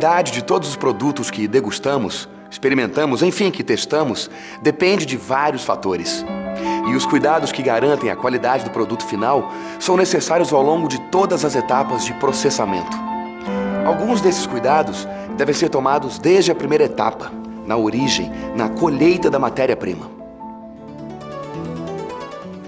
qualidade de todos os produtos que degustamos, experimentamos, enfim, que testamos, depende de vários fatores. E os cuidados que garantem a qualidade do produto final são necessários ao longo de todas as etapas de processamento. Alguns desses cuidados devem ser tomados desde a primeira etapa, na origem, na colheita da matéria-prima.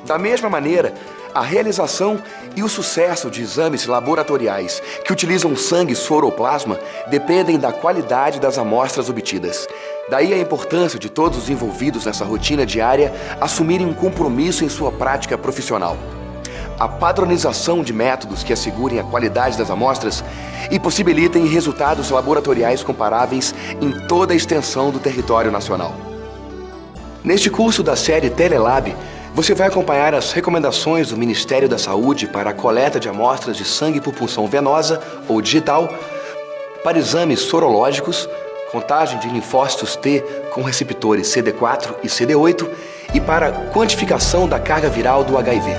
Da mesma maneira, a realização e o sucesso de exames laboratoriais que utilizam sangue, soro ou plasma dependem da qualidade das amostras obtidas. Daí a importância de todos os envolvidos nessa rotina diária assumirem um compromisso em sua prática profissional. A padronização de métodos que assegurem a qualidade das amostras e possibilitem resultados laboratoriais comparáveis em toda a extensão do território nacional. Neste curso da série Telelab, você vai acompanhar as recomendações do Ministério da Saúde para a coleta de amostras de sangue por punção venosa ou digital, para exames sorológicos, contagem de linfócitos T com receptores CD4 e CD8 e para quantificação da carga viral do HIV.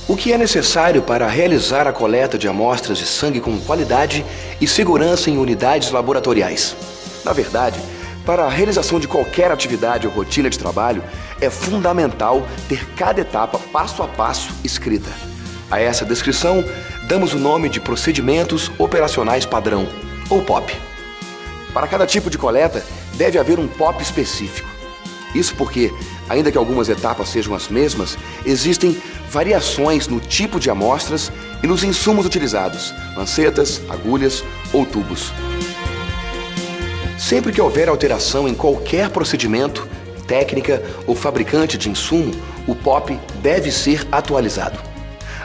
O que é necessário para realizar a coleta de amostras de sangue com qualidade e segurança em unidades laboratoriais? Na verdade, para a realização de qualquer atividade ou rotina de trabalho, é fundamental ter cada etapa passo a passo escrita. A essa descrição, damos o nome de Procedimentos Operacionais Padrão, ou POP. Para cada tipo de coleta, deve haver um POP específico. Isso porque, ainda que algumas etapas sejam as mesmas, existem variações no tipo de amostras e nos insumos utilizados, lancetas, agulhas ou tubos. Sempre que houver alteração em qualquer procedimento, técnica ou fabricante de insumo, o POP deve ser atualizado.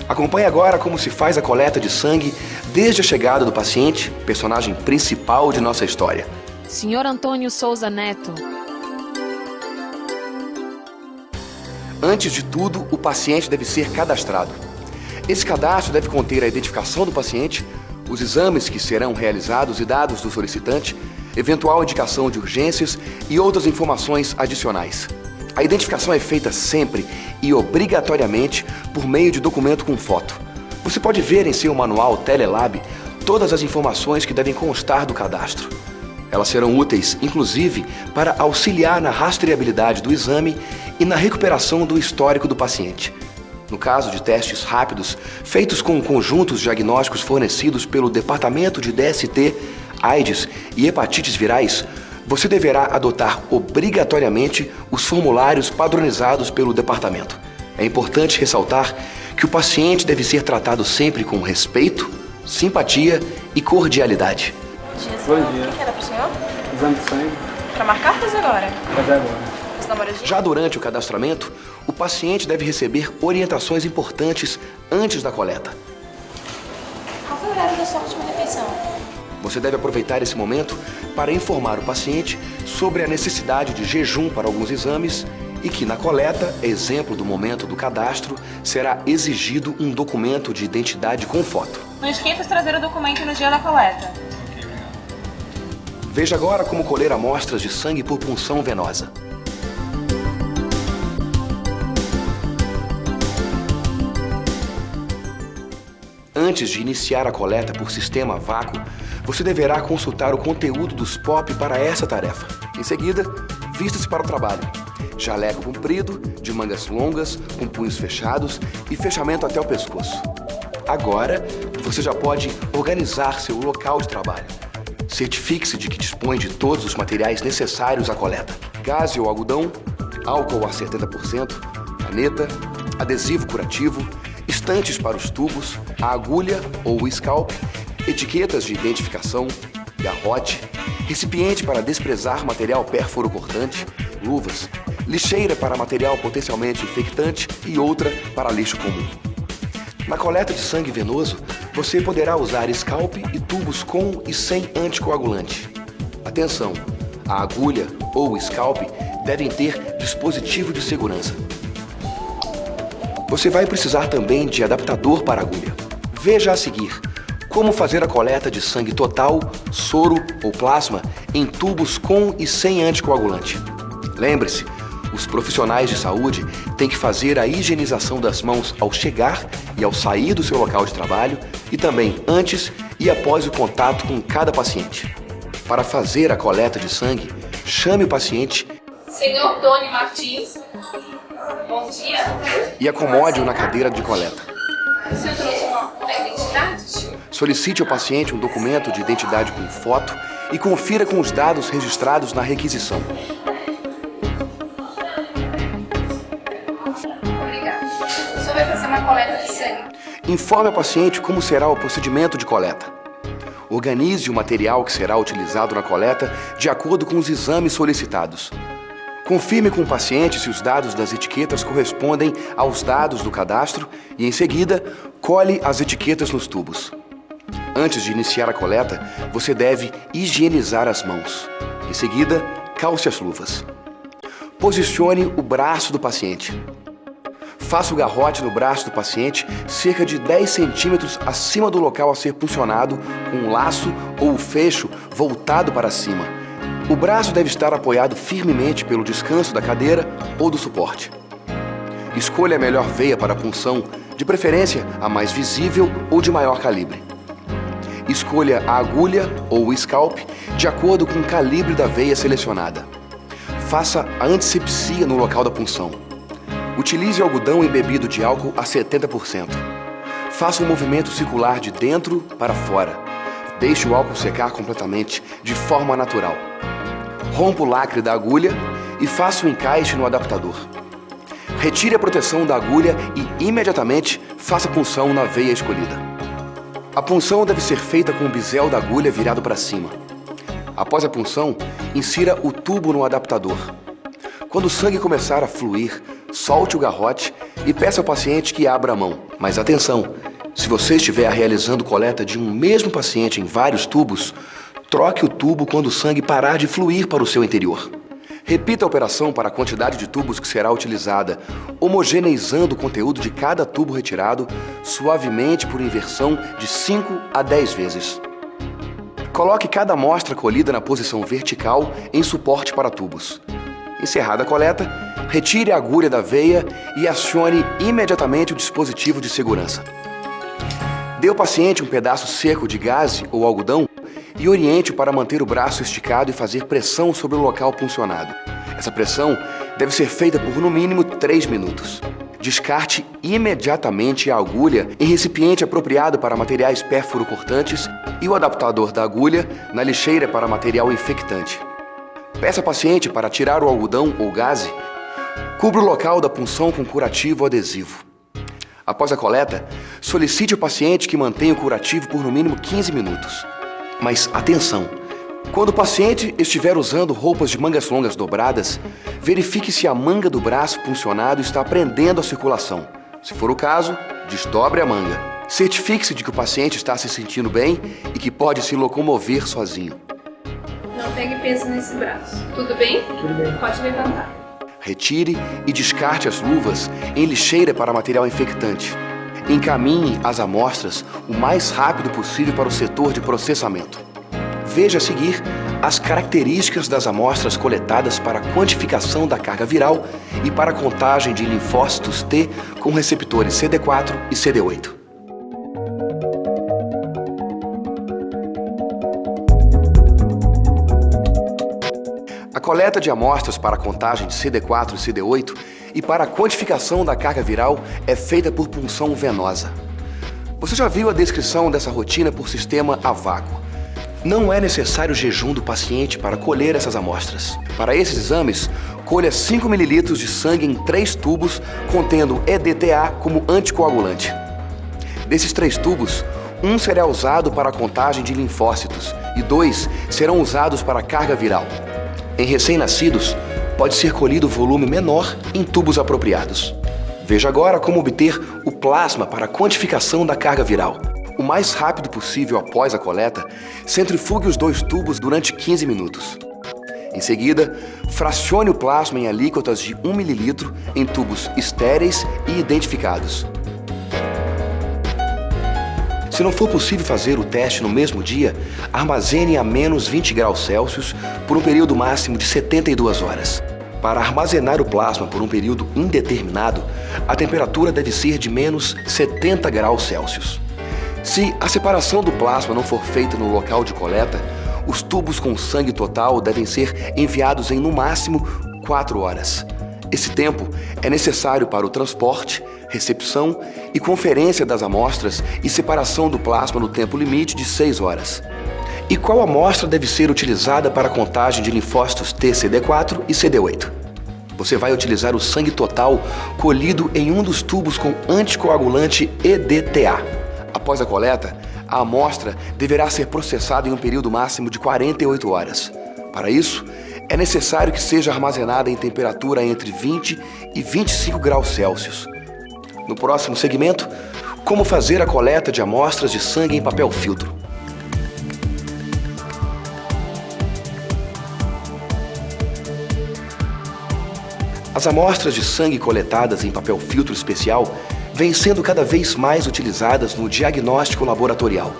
Acompanhe agora como se faz a coleta de sangue desde a chegada do paciente, personagem principal de nossa história. Senhor Antônio Souza Neto. Antes de tudo, o paciente deve ser cadastrado. Esse cadastro deve conter a identificação do paciente, os exames que serão realizados e dados do solicitante, eventual indicação de urgências e outras informações adicionais. A identificação é feita sempre e obrigatoriamente por meio de documento com foto. Você pode ver em seu manual Telelab todas as informações que devem constar do cadastro. Elas serão úteis, inclusive, para auxiliar na rastreabilidade do exame e na recuperação do histórico do paciente. No caso de testes rápidos, feitos com conjuntos diagnósticos fornecidos pelo Departamento de DST, AIDS e hepatites virais, você deverá adotar obrigatoriamente os formulários padronizados pelo departamento. É importante ressaltar que o paciente deve ser tratado sempre com respeito, simpatia e cordialidade. Bom dia. O que era para o senhor? Exame de sangue. Para marcar ou fazer agora? Fazer agora. Já durante o cadastramento, o paciente deve receber orientações importantes antes da coleta. Qual foi o horário da sua última refeição? Você deve aproveitar esse momento para informar o paciente sobre a necessidade de jejum para alguns exames e que na coleta, exemplo do momento do cadastro, será exigido um documento de identidade com foto. Não esqueça de trazer o documento no dia da coleta. Veja agora como colher amostras de sangue por punção venosa. Antes de iniciar a coleta por sistema a vácuo, você deverá consultar o conteúdo dos POP para essa tarefa. Em seguida, vista-se para o trabalho. Jaleco comprido, de mangas longas, com punhos fechados e fechamento até o pescoço. Agora, você já pode organizar seu local de trabalho. Certifique-se de que dispõe de todos os materiais necessários à coleta. Gaze ou algodão, álcool a 70%, caneta, adesivo curativo, estantes para os tubos, a agulha ou o scalp, etiquetas de identificação, garrote, recipiente para desprezar material pérfuro cortante, luvas, lixeira para material potencialmente infectante e outra para lixo comum. Na coleta de sangue venoso, você poderá usar scalp e tubos com e sem anticoagulante. Atenção! A agulha ou o scalp devem ter dispositivo de segurança. Você vai precisar também de adaptador para agulha. Veja a seguir como fazer a coleta de sangue total, soro ou plasma em tubos com e sem anticoagulante. Lembre-se, Os profissionais de saúde têm que fazer a higienização das mãos ao chegar e ao sair do seu local de trabalho e também antes e após o contato com cada paciente. Para fazer a coleta de sangue, chame o paciente Senhor Tony Martins, bom dia. e acomode-o na cadeira de coleta. O senhor trouxe uma identidade? Solicite ao paciente um documento de identidade com foto e confira com os dados registrados na requisição. Obrigada. O senhor vai fazer uma coleta de sangue? Informe ao paciente como será o procedimento de coleta. Organize o material que será utilizado na coleta de acordo com os exames solicitados. Confirme com o paciente se os dados das etiquetas correspondem aos dados do cadastro e, em seguida, cole as etiquetas nos tubos. Antes de iniciar a coleta, você deve higienizar as mãos. Em seguida, calce as luvas. Posicione o braço do paciente. Faça o garrote no braço do paciente cerca de 10 centímetros acima do local a ser puncionado com um laço ou o fecho voltado para cima. O braço deve estar apoiado firmemente pelo descanso da cadeira ou do suporte. Escolha a melhor veia para a punção, de preferência a mais visível ou de maior calibre. Escolha a agulha ou o scalp de acordo com o calibre da veia selecionada. Faça a antisepsia no local da punção. Utilize algodão embebido de álcool a 70%. Faça um movimento circular de dentro para fora. Deixe o álcool secar completamente, de forma natural. Rompa o lacre da agulha e faça o encaixe no adaptador. Retire a proteção da agulha e, imediatamente, faça a punção na veia escolhida. A punção deve ser feita com o bisel da agulha virado para cima. Após a punção, insira o tubo no adaptador. Quando o sangue começar a fluir, solte o garrote e peça ao paciente que abra a mão. Mas atenção, se você estiver realizando coleta de um mesmo paciente em vários tubos, troque o tubo quando o sangue parar de fluir para o seu interior. Repita a operação para a quantidade de tubos que será utilizada, homogeneizando o conteúdo de cada tubo retirado suavemente por inversão de 5 a 10 vezes. Coloque cada amostra colhida na posição vertical em suporte para tubos. Encerrada a coleta, retire a agulha da veia e acione imediatamente o dispositivo de segurança. Dê ao paciente um pedaço seco de gaze ou algodão e oriente-o para manter o braço esticado e fazer pressão sobre o local puncionado. Essa pressão deve ser feita por no mínimo 3 minutos. Descarte imediatamente a agulha em recipiente apropriado para materiais pérfuro-cortantes e o adaptador da agulha na lixeira para material infectante. Peça ao paciente para tirar o algodão ou gaze. Cubra o local da punção com curativo adesivo. Após a coleta, solicite ao paciente que mantenha o curativo por no mínimo 15 minutos. Mas atenção! Quando o paciente estiver usando roupas de mangas longas dobradas, verifique se a manga do braço puncionado está prendendo a circulação. Se for o caso, desdobre a manga. Certifique-se de que o paciente está se sentindo bem e que pode se locomover sozinho. Não pegue peso nesse braço. Tudo bem? Tudo bem. Pode levantar. Retire e descarte as luvas em lixeira para material infectante. Encaminhe as amostras o mais rápido possível para o setor de processamento. Veja a seguir as características das amostras coletadas para quantificação da carga viral e para a contagem de linfócitos T com receptores CD4 e CD8. A coleta de amostras para a contagem de CD4 e CD8 e para a quantificação da carga viral é feita por punção venosa. Você já viu a descrição dessa rotina por sistema a vácuo. Não é necessário jejum do paciente para colher essas amostras. Para esses exames, colha 5 ml de sangue em 3 tubos contendo EDTA como anticoagulante. Desses 3 tubos, um será usado para a contagem de linfócitos e 2 serão usados para a carga viral. Em recém-nascidos, pode ser colhido volume menor em tubos apropriados. Veja agora como obter o plasma para a quantificação da carga viral. O mais rápido possível após a coleta, centrifugue os 2 tubos durante 15 minutos. Em seguida, fracione o plasma em alíquotas de 1 ml em tubos estéreis e identificados. Se não for possível fazer o teste no mesmo dia, armazene a menos 20 graus Celsius por um período máximo de 72 horas. Para armazenar o plasma por um período indeterminado, a temperatura deve ser de menos 70 graus Celsius. Se a separação do plasma não for feita no local de coleta, os tubos com sangue total devem ser enviados em, no máximo, 4 horas. Esse tempo é necessário para o transporte, recepção e conferência das amostras e separação do plasma no tempo limite de 6 horas. E qual amostra deve ser utilizada para a contagem de linfócitos T, CD4 e CD8? Você vai utilizar o sangue total colhido em um dos tubos com anticoagulante EDTA. Após a coleta, a amostra deverá ser processada em um período máximo de 48 horas. Para isso, é necessário que seja armazenada em temperatura entre 20 e 25 graus Celsius. No próximo segmento, como fazer a coleta de amostras de sangue em papel filtro. As amostras de sangue coletadas em papel filtro especial vêm sendo cada vez mais utilizadas no diagnóstico laboratorial.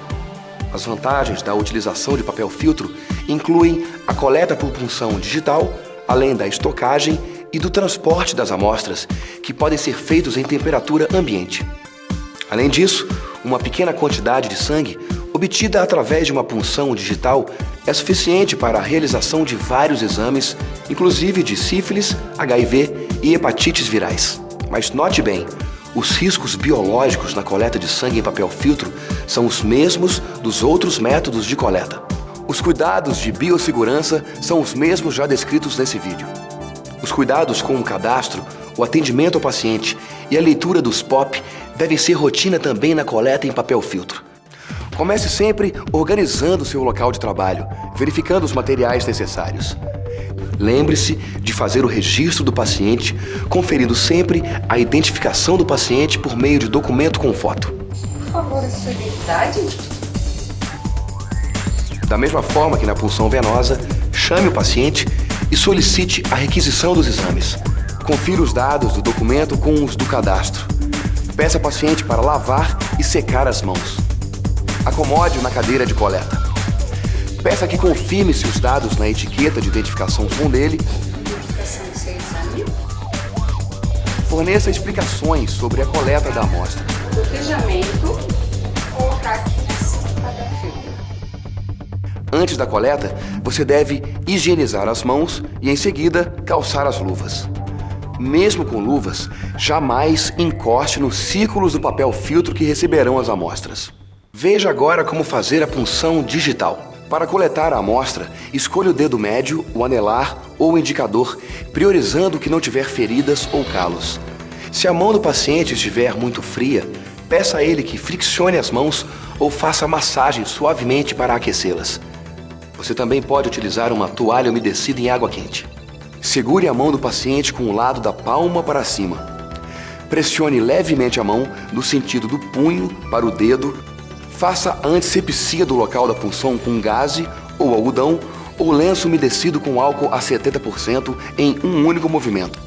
As vantagens da utilização de papel filtro incluem a coleta por punção digital, além da estocagem e do transporte das amostras, que podem ser feitos em temperatura ambiente. Além disso, uma pequena quantidade de sangue, obtida através de uma punção digital, é suficiente para a realização de vários exames, inclusive de sífilis, HIV e hepatites virais. Mas note bem, os riscos biológicos na coleta de sangue em papel filtro são os mesmos dos outros métodos de coleta. Os cuidados de biossegurança são os mesmos já descritos nesse vídeo. Os cuidados com o cadastro, o atendimento ao paciente e a leitura dos POP devem ser rotina também na coleta em papel filtro. Comece sempre organizando seu local de trabalho, verificando os materiais necessários. Lembre-se de fazer o registro do paciente, conferindo sempre a identificação do paciente por meio de documento com foto. Por favor, a sua identidade? Da mesma forma que na punção venosa, chame o paciente e solicite a requisição dos exames. Confira os dados do documento com os do cadastro. Peça ao paciente para lavar e secar as mãos. Acomode-o na cadeira de coleta. Peça que confirme se os dados na etiqueta de identificação são dele. Identificação do seu exame. Forneça explicações sobre a coleta da amostra. Gotejamento. Colocar aqui nesse papel filtro. Antes da coleta, você deve higienizar as mãos e, em seguida, calçar as luvas. Mesmo com luvas, jamais encoste nos círculos do papel filtro que receberão as amostras. Veja agora como fazer a punção digital. Para coletar a amostra, escolha o dedo médio, o anelar ou o indicador, priorizando que não tiver feridas ou calos. Se a mão do paciente estiver muito fria, peça a ele que friccione as mãos ou faça massagem suavemente para aquecê-las. Você também pode utilizar uma toalha umedecida em água quente. Segure a mão do paciente com o lado da palma para cima. Pressione levemente a mão no sentido do punho para o dedo. Faça a antisepsia do local da punção com gaze ou algodão ou lenço umedecido com álcool a 70% em um único movimento.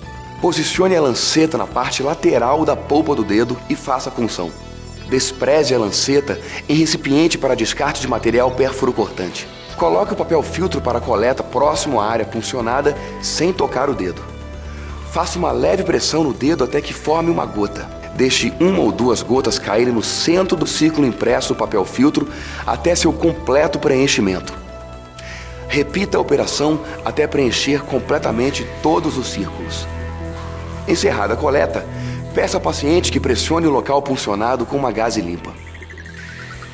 Posicione a lanceta na parte lateral da polpa do dedo e faça a punção. Despreze a lanceta em recipiente para descarte de material pérfuro cortante. Coloque o papel filtro para a coleta próximo à área puncionada sem tocar o dedo. Faça uma leve pressão no dedo até que forme uma gota. Deixe 1 ou 2 gotas caírem no centro do círculo impresso do papel filtro até seu completo preenchimento. Repita a operação até preencher completamente todos os círculos. Encerrada a coleta, peça ao paciente que pressione o local puncionado com uma gaze limpa.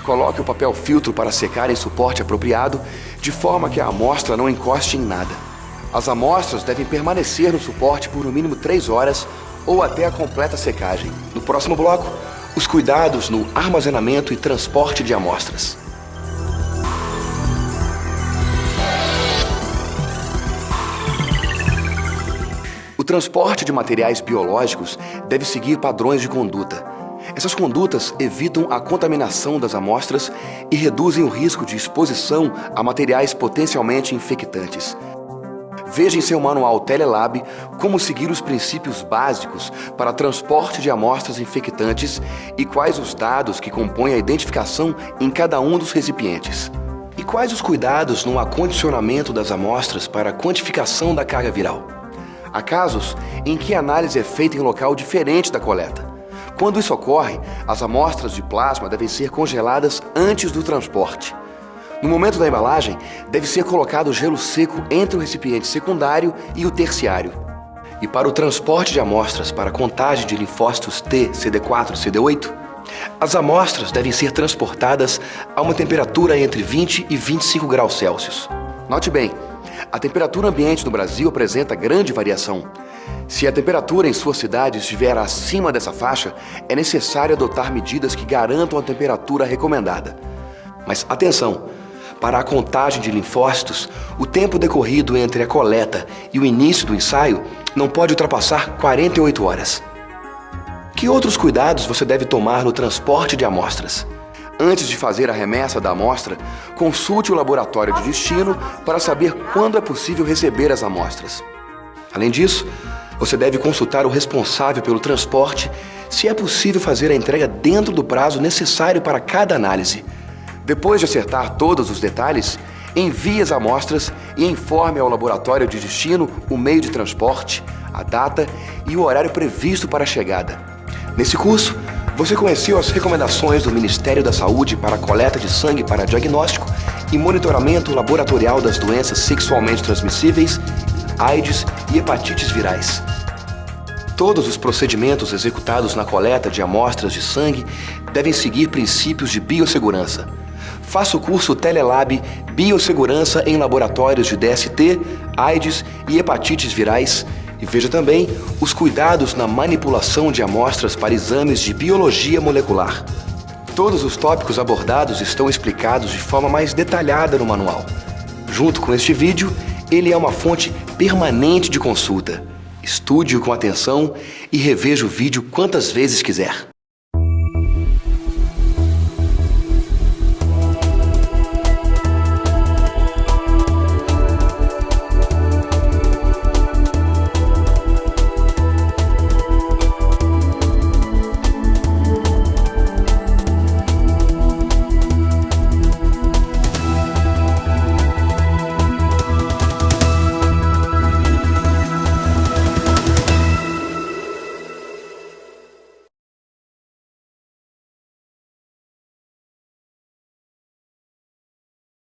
Coloque o papel filtro para secar em suporte apropriado, de forma que a amostra não encoste em nada. As amostras devem permanecer no suporte por no mínimo 3 horas ou até a completa secagem. No próximo bloco, os cuidados no armazenamento e transporte de amostras. O transporte de materiais biológicos deve seguir padrões de conduta. Essas condutas evitam a contaminação das amostras e reduzem o risco de exposição a materiais potencialmente infectantes. Veja em seu manual Telelab como seguir os princípios básicos para transporte de amostras infectantes e quais os dados que compõem a identificação em cada um dos recipientes. E quais os cuidados no acondicionamento das amostras para a quantificação da carga viral. Há casos em que a análise é feita em local diferente da coleta. Quando isso ocorre, as amostras de plasma devem ser congeladas antes do transporte. No momento da embalagem, deve ser colocado gelo seco entre o recipiente secundário e o terciário. E para o transporte de amostras para contagem de linfócitos T, CD4 e CD8, as amostras devem ser transportadas a uma temperatura entre 20 e 25 graus Celsius. Note bem, a temperatura ambiente no Brasil apresenta grande variação. Se a temperatura em sua cidade estiver acima dessa faixa, é necessário adotar medidas que garantam a temperatura recomendada. Mas atenção! Para a contagem de linfócitos, o tempo decorrido entre a coleta e o início do ensaio não pode ultrapassar 48 horas. Que outros cuidados você deve tomar no transporte de amostras? Antes de fazer a remessa da amostra, consulte o laboratório de destino para saber quando é possível receber as amostras. Além disso, você deve consultar o responsável pelo transporte se é possível fazer a entrega dentro do prazo necessário para cada análise. Depois de acertar todos os detalhes, envie as amostras e informe ao laboratório de destino o meio de transporte, a data e o horário previsto para a chegada. Nesse curso, você conheceu as recomendações do Ministério da Saúde para a coleta de sangue para diagnóstico e monitoramento laboratorial das doenças sexualmente transmissíveis, AIDS e hepatites virais. Todos os procedimentos executados na coleta de amostras de sangue devem seguir princípios de biossegurança. Faça o curso Telelab Biossegurança em Laboratórios de DST, AIDS e hepatites virais e veja também os cuidados na manipulação de amostras para exames de biologia molecular. Todos os tópicos abordados estão explicados de forma mais detalhada no manual. Junto com este vídeo, ele é uma fonte permanente de consulta. Estude-o com atenção e reveja o vídeo quantas vezes quiser.